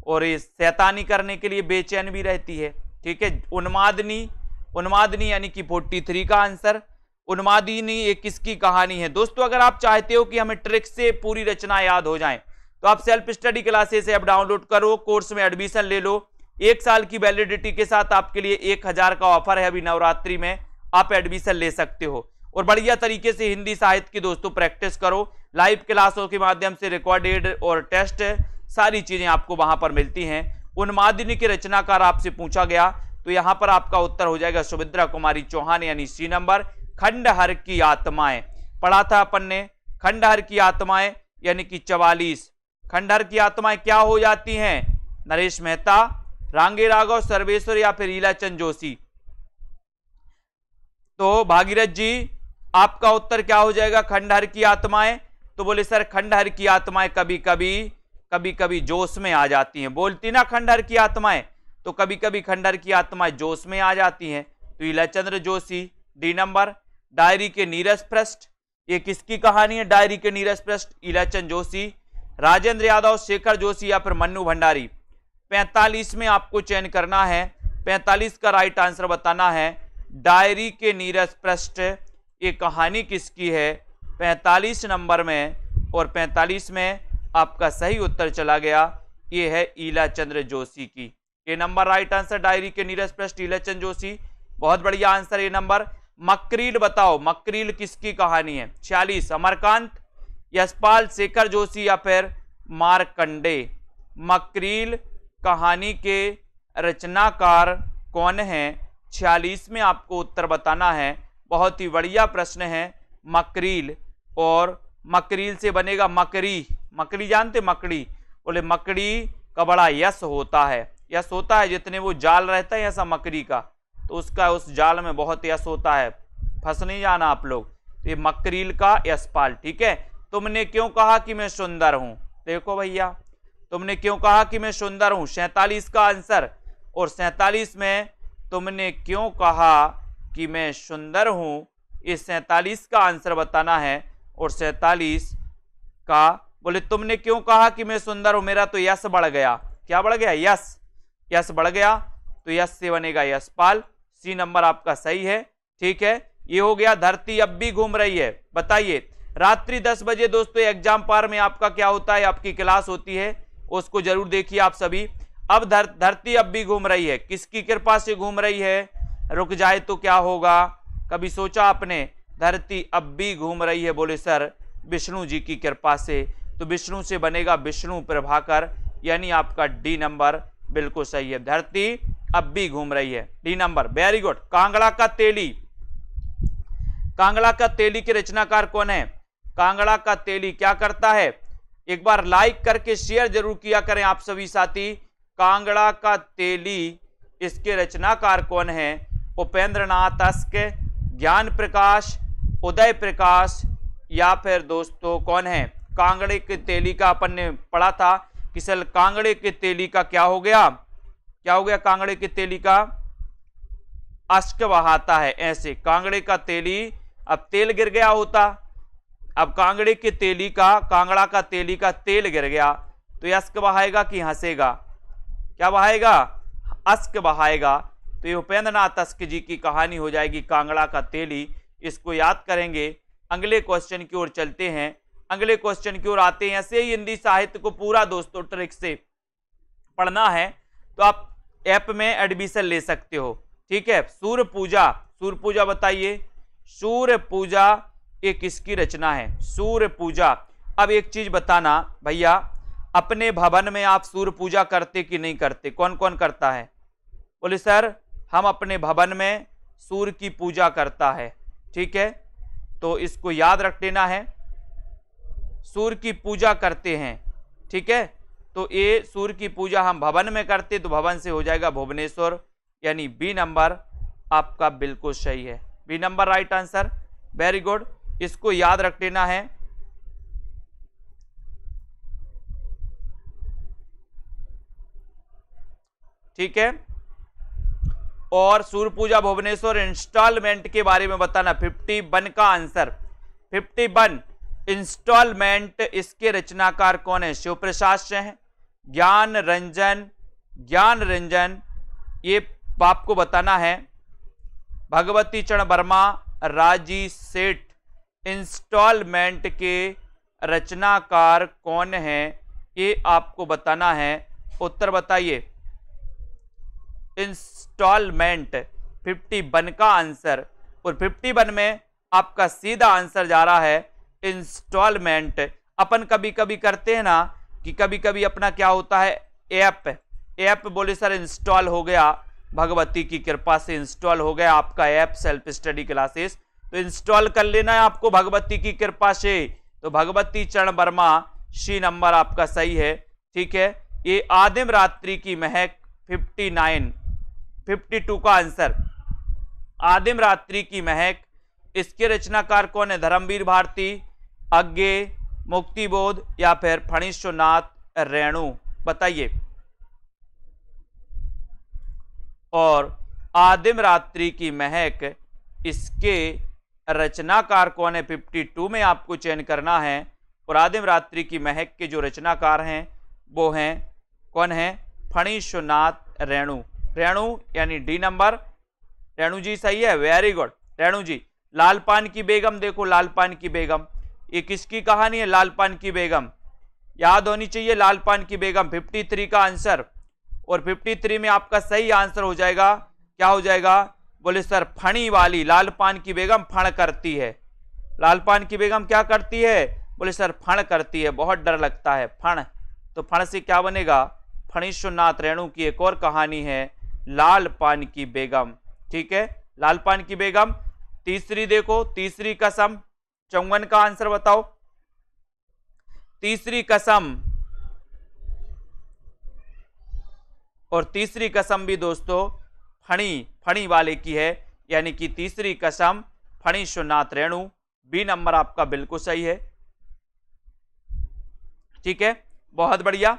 और ये शैतानी करने के लिए बेचैन भी रहती है। ठीक है, उन्मादनी, उन्मादनी यानी कि 43 का आंसर। उन्मादिनी ये किसकी कहानी है? दोस्तों अगर आप चाहते हो कि हमें ट्रिक से पूरी रचना याद हो जाए तो आप self study classes app download करो, कोर्स में एडमिशन ले लो। 1 साल की वैलिडिटी के साथ आपके लिए 1000 का ऑफर है। अभी नवरात्रि में आप एडमिशन ले सकते हो और बढ़िया तरीके से हिंदी साहित्य की दोस्तों प्रैक्टिस करो। लाइव क्लासों के माध्यम से रिकॉर्डेड और टेस्ट सारी चीजें आपको वहां पर मिलती हैं। उन्मादिनी के रचनाकार आपसे पूछा गया, तो यहां पर आपका उत्तर हो जाएगा सुभद्रा कुमारी चौहान, यानी सी नंबर। खंडहर की आत्माएं पढ़ा था अपन ने, खंडहर की आत्माएं यानी कि 44। खंडहर की आत्माएं क्या हो जाती हैं? नरेश मेहता, रांगे राघव, सर्वेश्वर या फिर ईलाचंद जोशी। तो भागीरथ जी आपका उत्तर क्या हो जाएगा? खंडहर की आत्माएं। तो बोले सर खंडहर की आत्माएं कभी कभी जोश में आ जाती हैं, बोलती ना खंडहर की आत्माएं, तो कभी कभी खंडहर की आत्माएं जोश में आ जाती हैं। तो ईलाचंद्र जोशी, डी नंबर। डायरी के नीरज पृष्ठ, ये किसकी कहानी है? डायरी के नीरज पृष्ठ, ईलाचंद जोशी। राजेंद्र यादव, शेखर जोशी या फिर मन्नू भंडारी। 45 में आपको चयन करना है, 45 का राइट आंसर बताना है। डायरी के नीरज पृष्ठ ये कहानी किसकी है? 45 नंबर में, और 45 में आपका सही उत्तर चला गया, ये है ईलाचंद्र जोशी की। ये नंबर राइट आंसर, डायरी के नीरज पृष्ठ, ईलाचंद जोशी। बहुत बढ़िया आंसर ये नंबर। मकरील बताओ, मकरील किसकी कहानी है? 46। अमरकांत, यशपाल, शेखर जोशी या फिर मार्कंडे। मकरील कहानी के रचनाकार कौन है? 46 में आपको उत्तर बताना है। बहुत ही बढ़िया प्रश्न है। मकरील, और मकरील से बनेगा मकड़ी। मकड़ी जानते? मकड़ी, बोले मकड़ी का बड़ा यश होता है। यश होता है जितने वो जाल रहता है ऐसा मकड़ी का, तो उसका उस जाल में बहुत यश होता है। फंस नहीं जाना आप लोग। तो ये मकरील का यशपाल, ठीक है। तुमने क्यों कहा कि मैं सुंदर हूं? देखो भैया, तुमने क्यों कहा कि मैं सुंदर हूं, 47 का आंसर। और 47 में तुमने क्यों कहा कि मैं सुंदर हूं, इस 47 का आंसर बताना है। और 47 का, बोले तुमने क्यों कहा कि मैं सुंदर हूं, मेरा तो यश बढ़ गया। क्या बढ़ गया? यश। यश बढ़ गया, तो यश से बनेगा यशपाल। सी नंबर आपका सही है, ठीक है। ये हो गया। धरती अब भी घूम रही है, बताइए। रात्रि 10 बजे दोस्तों एग्जाम पार में आपका क्या होता है? आपकी क्लास होती है, उसको जरूर देखिए आप सभी। अब धरती अब भी घूम रही है, किसकी कृपा से घूम रही है? रुक जाए तो क्या होगा? कभी सोचा आपने? धरती अब भी घूम रही है, बोले सर विष्णु जी की कृपा से। तो विष्णु से बनेगा विष्णु प्रभाकर, यानी आपका डी नंबर बिल्कुल सही है। धरती अब भी घूम रही है, D number, very good. Kangra का तेली, कांगड़ा का तेली के रचनाकार कौन है? कांगड़ा का तेली क्या करता है? एक बार लाइक करके शेयर जरूर किया करें आप सभी साथी। कांगड़ा का तेली, इसके रचनाकार कौन है? उपेंद्र नाथ अस्क, ज्ञान प्रकाश, उदय प्रकाश या फिर दोस्तों कौन है? कांगड़े के तेली का अपन ने पढ़ा था कि सल कांगड़े के तेली का क्या हो गया? क्या हो गया? कांगड़े के तेली का अश्क बहाता है, ऐसे। कांगड़े का तेली, अब तेल गिर गया होता, अब कांगड़े के तेली का, कांगड़ा का तेली का तेल गिर गया, तो ये अश्क बहाएगा कि हंसेगा? क्या बहाएगा? अश्क बहाएगा। तो ये उपेंद्र नाथ अस्क जी की कहानी हो जाएगी, कांगड़ा का तेली। इसको याद करेंगे। अगले क्वेश्चन की ओर चलते हैं, अगले क्वेश्चन की ओर आते हैं। ऐसे ही हिंदी साहित्य को पूरा दोस्तों ट्रिक से पढ़ना है तो आप ऐप में एडमिशन ले सकते हो, ठीक है। सूर्य पूजा, सूर्य पूजा बताइए, सूर्य पूजा ये किसकी रचना है? सूर्य पूजा। अब एक चीज बताना भैया, अपने भवन में आप सूर्य पूजा करते कि नहीं करते? कौन कौन करता है? बोले सर हम अपने भवन में सूर्य की पूजा करता है, ठीक है। तो इसको याद रख लेना है, सूर्य की पूजा करते हैं, ठीक है। तो ये सूर्य की पूजा हम भवन में करते, तो भवन से हो जाएगा भुवनेश्वर, यानी बी नंबर आपका बिल्कुल सही है। B number right answer, very good. इसको याद रख लेना है। ठीक है। और सूर्य पूजा भुवनेश्वर इंस्टॉलमेंट के बारे में बताना। 51 का आंसर, 51 इंस्टॉलमेंट, इसके रचनाकार कौन है? शिव प्रसाद सिंह, ज्ञान रंजन, ज्ञान रंजन, ये आपको बताना है। भगवती चरण वर्मा, राजी सेठ। इंस्टॉलमेंट के रचनाकार कौन है? ये आपको बताना है। उत्तर बताइए। इंस्टॉलमेंट 51 का आंसर, और 51 में आपका सीधा आंसर जा रहा है इंस्टॉलमेंट। अपन कभी कभी करते हैं ना कि कभी कभी अपना क्या होता है, ऐप बोले सर इंस्टॉल हो गया, भगवती की कृपा से इंस्टॉल हो गया आपका ऐप सेल्फ स्टडी क्लासेस, तो इंस्टॉल कर लेना है आपको भगवती की कृपा से। तो भगवती चरण वर्मा, सी नंबर आपका सही है। ठीक है, ये आदिम रात्रि की महक 52 का आंसर, आदिम रात्रि की महक, इसके रचनाकार कौन है? धर्मवीर भारती, अज्ञे, मुक्तिबोध या फिर फणीश्वरनाथ रेणु, बताइए। और आदिम रात्रि की महक, इसके रचनाकार कौन है? 52 में आपको चयन करना है। और आदिम रात्रि की महक के जो रचनाकार हैं वो हैं, कौन है? फणीश्वरनाथ रेणु। रेणु यानी डी नंबर। रेणु जी सही है, वेरी गुड रेणु जी। लालपान की बेगम, देखो लालपान की बेगम, ये किसकी कहानी है? लालपान की बेगम, याद होनी चाहिए लालपान की बेगम। 53 का आंसर, और 53 में आपका सही आंसर हो जाएगा, क्या हो जाएगा? बोले सर फणी वाली, लालपान की बेगम फण करती है। लालपान की बेगम क्या करती है? बोले सर फण करती है, बहुत डर लगता है फण, तो फण से क्या बनेगा? फणीश्वरनाथ रेणु की एक और कहानी है लालपान की बेगम। ठीक है, लालपान की बेगम। तीसरी देखो, तीसरी कसम, 54 का आंसर बताओ। तीसरी कसम, और तीसरी कसम भी दोस्तों फणी वाले की है, यानी कि तीसरी कसम फणीश्वरनाथ रेणु, बी नंबर आपका बिल्कुल सही है। ठीक है, बहुत बढ़िया।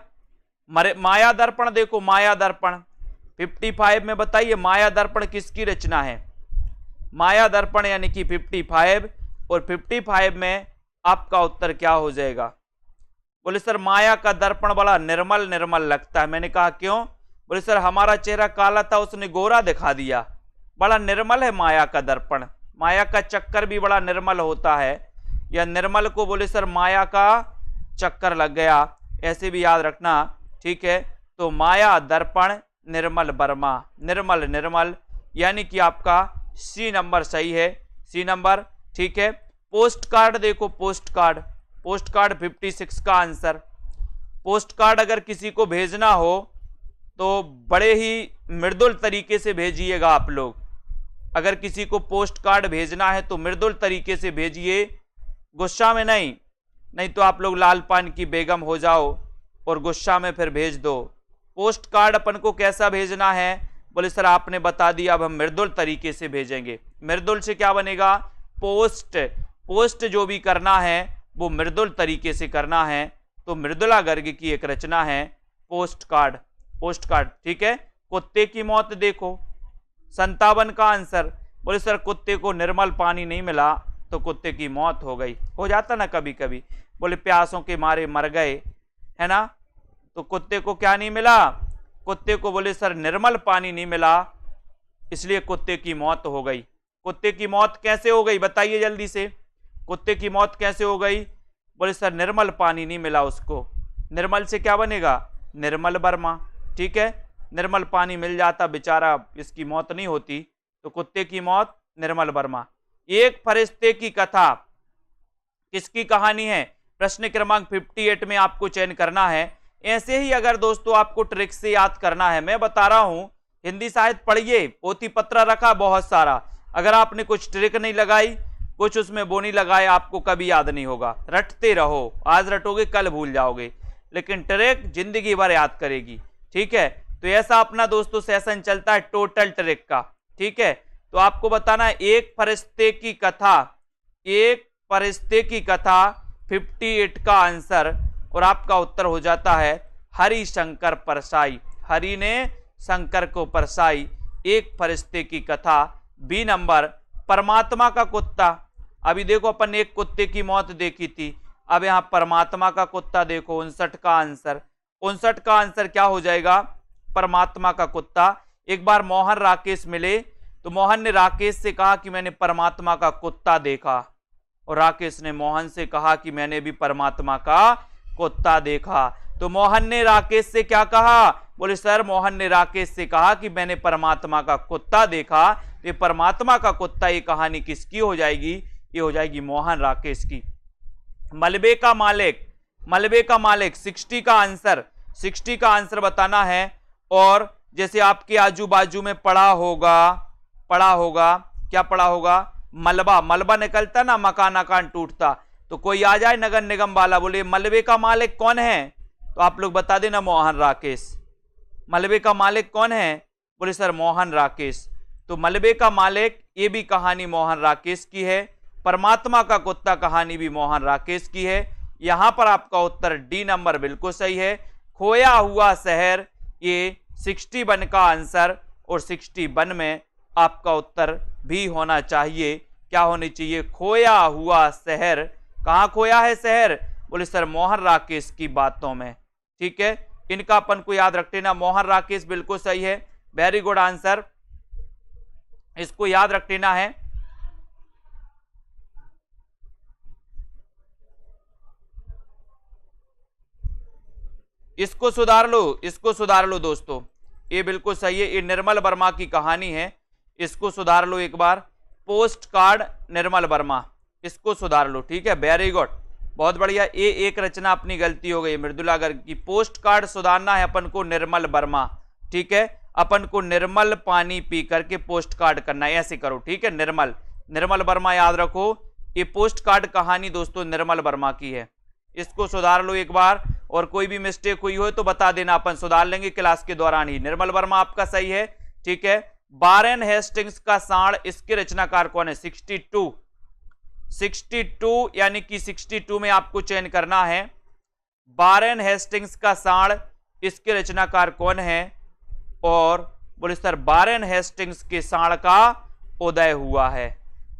माया दर्पण देखो, माया दर्पण 55 में बताइए, माया दर्पण किसकी रचना है? माया दर्पण यानी कि 55, और 55 में आपका उत्तर क्या हो जाएगा? बोले सर माया का दर्पण बड़ा निर्मल निर्मल लगता है। मैंने कहा क्यों? बोले सर हमारा चेहरा काला था, उसने गोरा दिखा दिया, बड़ा निर्मल है माया का दर्पण। माया का चक्कर भी बड़ा निर्मल होता है, या निर्मल को बोले सर माया का चक्कर लग गया, ऐसे भी याद रखना। ठीक है, तो माया दर्पण निर्मल वर्मा, निर्मल निर्मल, यानी कि आपका सी नंबर सही है, सी नंबर। ठीक है, पोस्ट कार्ड देखो, पोस्ट कार्ड, पोस्ट कार्ड 56 का आंसर। पोस्ट कार्ड अगर किसी को भेजना हो तो बड़े ही मृदुल तरीके से भेजिएगा आप लोग। अगर किसी को पोस्ट कार्ड भेजना है तो मृदुल तरीके से भेजिए, गुस्सा में नहीं, नहीं तो आप लोग लालपान की बेगम हो जाओ और गुस्सा में फिर भेज दो। पोस्ट कार्ड अपन को कैसा भेजना है? बोले सर आपने बता दिया, अब हम मृदुल तरीके से भेजेंगे। मृदुल से क्या बनेगा? पोस्ट। पोस्ट जो भी करना है वो मृदुल तरीके से करना है, तो मृदुला गर्ग की एक रचना है पोस्ट कार्ड, पोस्ट कार्ड। ठीक है, कुत्ते की मौत देखो, 57 का आंसर। बोले सर कुत्ते को निर्मल पानी नहीं मिला तो कुत्ते की मौत हो गई, हो जाता ना कभी कभी। बोले प्यासों के मारे मर गए, है ना, तो कुत्ते को क्या नहीं मिला? कुत्ते को बोले सर निर्मल पानी नहीं मिला, इसलिए कुत्ते की मौत हो गई। कुत्ते की मौत कैसे हो गई बताइए जल्दी से, कुत्ते की मौत कैसे हो गई? बोले सर निर्मल पानी नहीं मिला उसको। निर्मल से क्या बनेगा? निर्मल वर्मा। ठीक है, निर्मल पानी मिल जाता बेचारा, इसकी मौत नहीं होती, तो कुत्ते की मौत निर्मल वर्मा। एक फरिश्ते की कथा किसकी कहानी है? प्रश्न क्रमांक 58 में आपको चयन करना है। ऐसे ही अगर दोस्तों आपको ट्रिक से याद करना है, मैं बता रहा हूं, हिंदी साहित्य पढ़िए, पोथी पत्र रखा बहुत सारा, अगर आपने कुछ ट्रिक नहीं लगाई, कुछ उसमें बोनी लगाए, आपको कभी याद नहीं होगा। रटते रहो, आज रटोगे कल भूल जाओगे, लेकिन ट्रिक जिंदगी भर याद करेगी। ठीक है, तो ऐसा अपना दोस्तों सेशन चलता है टोटल ट्रिक का। ठीक है, तो आपको बताना है एक फरिश्ते की कथा, एक फरिश्ते की कथा 58 का आंसर, और आपका उत्तर हो जाता है हरि शंकर परसाई। हरि ने शंकर को परसाई, एक फरिश्ते की कथा, बी नंबर। परमात्मा का कुत्ता, अभी देखो अपन एक कुत्ते की मौत देखी थी, अब यहां परमात्मा का कुत्ता देखो, 59 का आंसर। 59 का आंसर क्या हो जाएगा? परमात्मा का कुत्ता। एक बार मोहन राकेश मिले तो मोहन ने राकेश से कहा कि मैंने परमात्मा का कुत्ता देखा, और राकेश ने मोहन से कहा कि मैंने भी परमात्मा का कुत्ता देखा। तो मोहन ने राकेश से क्या कहा? बोले सर मोहन ने राकेश से कहा कि मैंने परमात्मा का कुत्ता देखा। ये परमात्मा का कुत्ता, ये कहानी किसकी हो जाएगी? ये हो जाएगी मोहन राकेश की। मलबे का मालिक, मलबे का मालिक 60 का आंसर, 60 का आंसर बताना है। और जैसे आपके आजू बाजू में पड़ा होगा क्या पड़ा होगा? मलबा, मलबा निकलता ना, मकान अकान टूटता, तो कोई आ जाए नगर निगम वाला, बोले मलबे का मालिक कौन है? तो आप लोग बता देना मोहन राकेश। मलबे का मालिक कौन है? बोले सर मोहन राकेश। तो मलबे का मालिक, ये भी कहानी मोहन राकेश की है। परमात्मा का कुत्ता कहानी भी मोहन राकेश की है। यहां पर आपका उत्तर डी नंबर बिल्कुल सही है। खोया हुआ शहर, ये 61 का आंसर, और 61 में आपका उत्तर भी होना चाहिए। क्या होनी चाहिए? खोया हुआ शहर। कहां खोया है शहर? बोले सर मोहन राकेश की बातों में। ठीक है, इनका अपन को याद रख लेना। मोहन राकेश बिल्कुल सही है, वेरी गुड आंसर, इसको याद रख लेना है। इसको सुधार लो, इसको सुधार लो दोस्तों, ये बिल्कुल सही है। ये निर्मल वर्मा की कहानी है, इसको सुधार लो एक बार। पोस्ट कार्ड निर्मल वर्मा, इसको सुधार लो। ठीक है, वेरी गुड, बहुत बढ़िया। ये एक रचना अपनी गलती हो गई मृदुला गर्ग की। पोस्ट कार्ड सुधारना है अपन को निर्मल वर्मा। ठीक है, अपन को निर्मल पानी पी करके पोस्ट कार्ड करना है, ऐसे करो। ठीक है, निर्मल, निर्मल वर्मा याद रखो। ये पोस्ट कार्ड कहानी दोस्तों निर्मल वर्मा की है, इसको सुधार लो एक बार। और कोई भी मिस्टेक हुई हो तो बता देना, अपन सुधार लेंगे क्लास के दौरान ही। निर्मल वर्मा आपका सही है। ठीक है, वारेन हेस्टिंग्स का सांड, इसके रचनाकार कौन है? 62 यानी कि 62 में आपको चयन करना है। वारेन हेस्टिंग्स का सांड, इसके रचनाकार कौन है? और बोले सर वारेन हेस्टिंग्स के सांड का उदय हुआ है।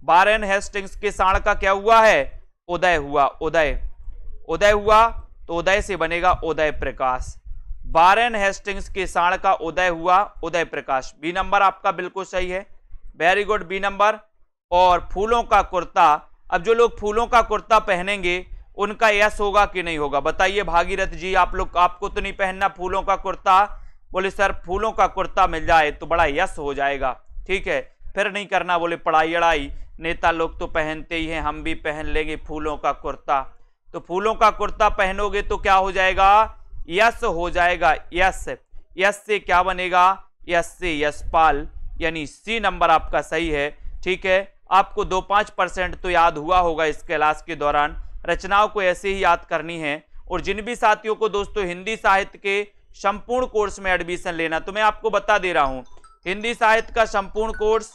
वारेन हेस्टिंग्स के सांड का क्या हुआ है? उदय हुआ, उदय, उदय हुआ, तो उदय से बनेगा उदय प्रकाश। वारेन हेस्टिंग्स के सांड का उदय हुआ, उदय प्रकाश। बी नंबर आपका बिल्कुल सही है, वेरी गुड, बी नंबर। और फूलों का कुर्ता, अब जो लोग फूलों का कुर्ता पहनेंगे उनका यश होगा कि नहीं होगा? बताइए भागीरथ जी, आप लोग, आपको तो नहीं पहनना फूलों का कुर्ता। बोले सर फूलों का कुर्ता मिल जाए तो बड़ा यश हो जाएगा। ठीक है, फिर नहीं करना बोले पढ़ाई अड़ाई, नेता लोग तो पहनते ही हैं, हम भी पहन लेंगे फूलों का कुर्ता। तो फूलों का कुर्ता पहनोगे तो क्या हो जाएगा? यश हो जाएगा, यश। यश से क्या बनेगा? यश से यशपाल, यानी सी नंबर आपका सही है। ठीक है, आपको 2-5% तो याद हुआ होगा इस क्लास के दौरान। रचनाओं को ऐसे ही याद करनी है। और जिन भी साथियों को दोस्तों हिंदी साहित्य के संपूर्ण कोर्स में एडमिशन लेना, तो मैं आपको बता दे रहा हूं, हिंदी साहित्य का संपूर्ण कोर्स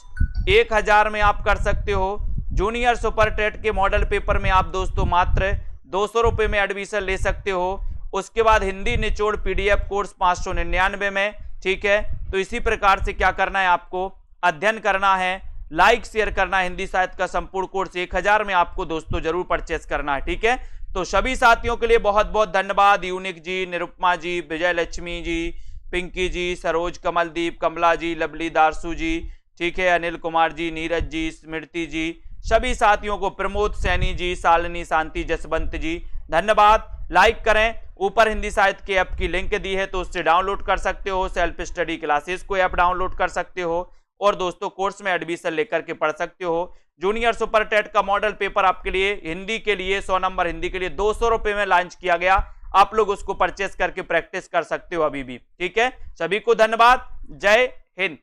1000 में आप कर सकते हो। जूनियर सुपर टेट के मॉडल पेपर में आप दोस्तों मात्र 200 रुपये में एडमिशन ले सकते हो। उसके बाद हिंदी निचोड़ पीडीएफ कोर्स 599 में। ठीक है, तो इसी प्रकार से क्या करना है, आपको अध्ययन करना है, लाइक शेयर करना है। हिंदी साहित्य का संपूर्ण कोर्स 1000 में आपको दोस्तों जरूर परचेस करना है। ठीक है, तो सभी साथियों के लिए बहुत बहुत धन्यवाद। यूनिक जी, निरुपमा जी, विजय लक्ष्मी जी, पिंकी जी, सरोज, कमलदीप, कमला जी, लवली, दारसू जी, ठीक है, अनिल कुमार जी, नीरज जी, स्मृति जी, सभी साथियों को, प्रमोद सैनी जी, शालिनी, शांति, जसवंत जी, धन्यवाद। लाइक करें, ऊपर हिंदी साहित्य के ऐप की लिंक दी है तो उससे डाउनलोड कर सकते हो। सेल्फ स्टडी क्लासेस को ऐप डाउनलोड कर सकते हो और दोस्तों कोर्स में एडमिशन लेकर के पढ़ सकते हो। जूनियर सुपर टेट का मॉडल पेपर आपके लिए हिंदी के लिए 100 नंबर हिंदी के लिए 200 रुपये में लॉन्च किया गया। आप लोग उसको परचेस करके प्रैक्टिस कर सकते हो अभी भी। ठीक है, सभी को धन्यवाद, जय हिंद।